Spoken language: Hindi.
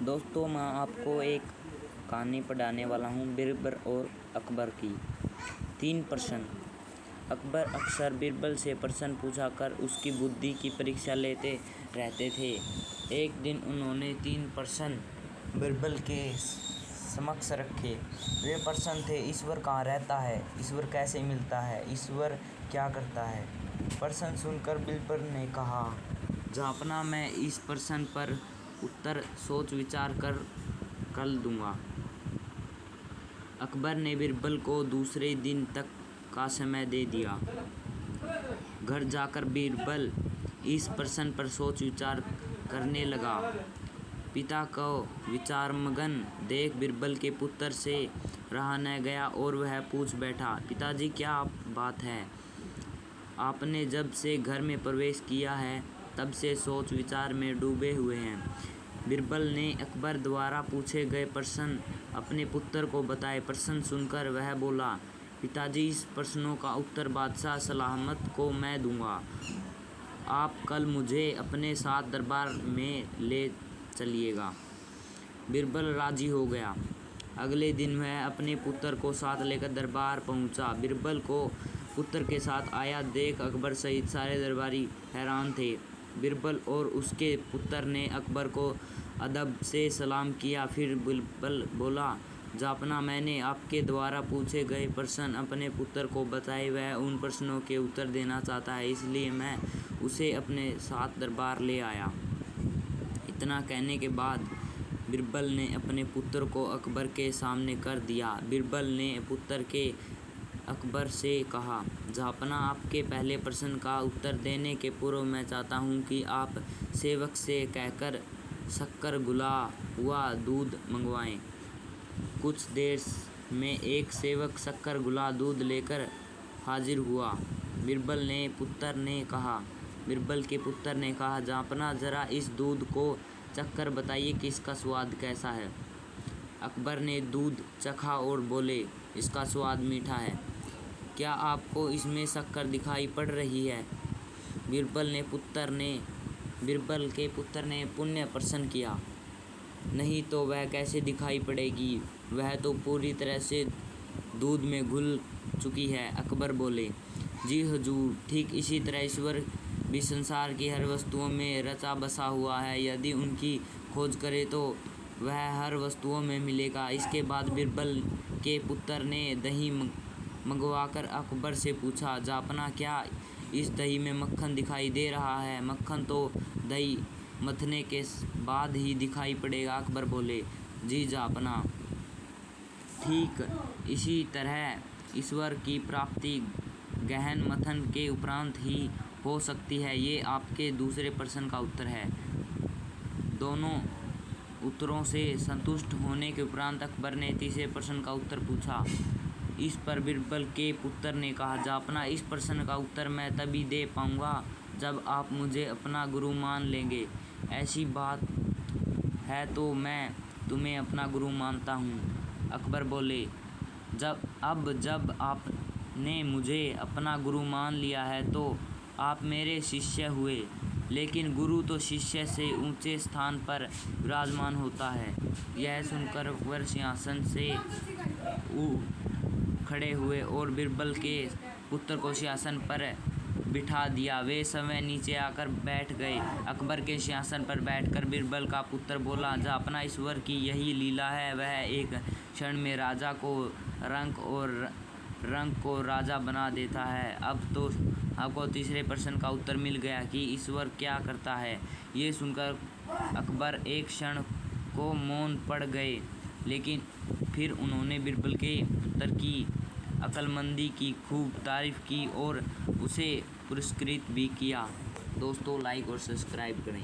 दोस्तों, मैं आपको एक कहानी पढ़ाने वाला हूँ बीरबल और अकबर की। 3 प्रश्न। अकबर अक्सर बीरबल से प्रश्न पूछा कर उसकी बुद्धि की परीक्षा लेते रहते थे। एक दिन उन्होंने 3 प्रश्न बीरबल के समक्ष रखे। वे प्रश्न थे: ईश्वर कहाँ रहता है? ईश्वर कैसे मिलता है? ईश्वर क्या करता है? प्रश्न सुनकर बीरबल ने कहा, जापना, मैं इस प्रश्न पर उत्तर सोच विचार कर कल दूंगा। अकबर ने बीरबल को दूसरे दिन तक का समय दे दिया। घर जाकर बीरबल इस प्रश्न पर सोच विचार करने लगा। पिता को विचारमग्न देख बीरबल के पुत्र से रहा न गया और वह पूछ बैठा, पिताजी, क्या बात है? आपने जब से घर में प्रवेश किया है तब से सोच विचार में डूबे हुए हैं। बीरबल ने अकबर द्वारा पूछे गए प्रश्न अपने पुत्र को बताए। प्रश्न सुनकर वह बोला, पिताजी, इस प्रश्नों का उत्तर बादशाह सलामत को मैं दूंगा। आप कल मुझे अपने साथ दरबार में ले चलिएगा। बीरबल राजी हो गया। अगले दिन वह अपने पुत्र को साथ लेकर दरबार पहुंचा। बीरबल को पुत्र के साथ आया देख अकबर सहित सारे दरबारी हैरान थे। बीरबल और उसके पुत्र ने अकबर को अदब से सलाम किया। फिर बीरबल बोला, जापना, मैंने आपके द्वारा पूछे गए प्रश्न अपने पुत्र को बताए। वह उन प्रश्नों के उत्तर देना चाहता है, इसलिए मैं उसे अपने साथ दरबार ले आया। इतना कहने के बाद बीरबल ने अपने पुत्र को अकबर के सामने कर दिया। बीरबल ने पुत्र के अकबर से कहा, जापना, आपके पहले प्रश्न का उत्तर देने के पूर्व मैं चाहता हूँ कि आप सेवक से कहकर शक्कर घुला हुआ दूध मंगवाएं। कुछ देर में एक सेवक शक्कर घुला दूध लेकर हाजिर हुआ। बीरबल के पुत्र ने कहा, जापना, जरा इस दूध को चखकर बताइए कि इसका स्वाद कैसा है। अकबर ने दूध चखा और बोले, इसका स्वाद मीठा है। क्या आपको इसमें शक्कर दिखाई पड़ रही है? बीरबल के पुत्र ने पुनः प्रश्न किया, नहीं तो वह कैसे दिखाई पड़ेगी? वह तो पूरी तरह से दूध में घुल चुकी है। अकबर बोले, जी हुजूर, ठीक इसी तरह ईश्वर भी संसार की हर वस्तुओं में रचा बसा हुआ है। यदि उनकी खोज करे तो वह हर वस्तुओं में मिलेगा। इसके बाद बीरबल के पुत्र ने दही मंगवाकर अकबर से पूछा, जापना, क्या इस दही में मक्खन दिखाई दे रहा है? मक्खन तो दही मथने के बाद ही दिखाई पड़ेगा। अकबर बोले, जी जापना, ठीक इसी तरह ईश्वर की प्राप्ति गहन मंथन के उपरांत ही हो सकती है। ये आपके दूसरे प्रश्न का उत्तर है। दोनों उत्तरों से संतुष्ट होने के उपरांत अकबर ने तीसरे प्रश्न का उत्तर पूछा। इस पर बीरबल के पुत्र ने कहा, जापना, इस प्रश्न का उत्तर मैं तभी दे पाऊंगा जब आप मुझे अपना गुरु मान लेंगे। ऐसी बात है तो मैं तुम्हें अपना गुरु मानता हूँ। अकबर बोले, जब आपने मुझे अपना गुरु मान लिया है तो आप मेरे शिष्य हुए। लेकिन गुरु तो शिष्य से ऊंचे स्थान पर विराजमान होता है। यह सुनकर अकबर सिंहासन से खड़े हुए और बीरबल के पुत्र को सिंहासन पर बिठा दिया। वे समय नीचे आकर बैठ गए। अकबर के सिंहासन पर बैठकर बीरबल का पुत्र बोला, जापना, ईश्वर की यही लीला है। वह एक क्षण में राजा को रंक को राजा बना देता है। अब तो आपको तीसरे प्रश्न का उत्तर मिल गया कि ईश्वर क्या करता है। ये सुनकर अकबर एक क्षण को मौन पड़ गए, लेकिन फिर उन्होंने बीरबल के पुत्र की अक्लमंदी की खूब तारीफ की और उसे पुरस्कृत भी किया। दोस्तों, लाइक और सब्सक्राइब करें।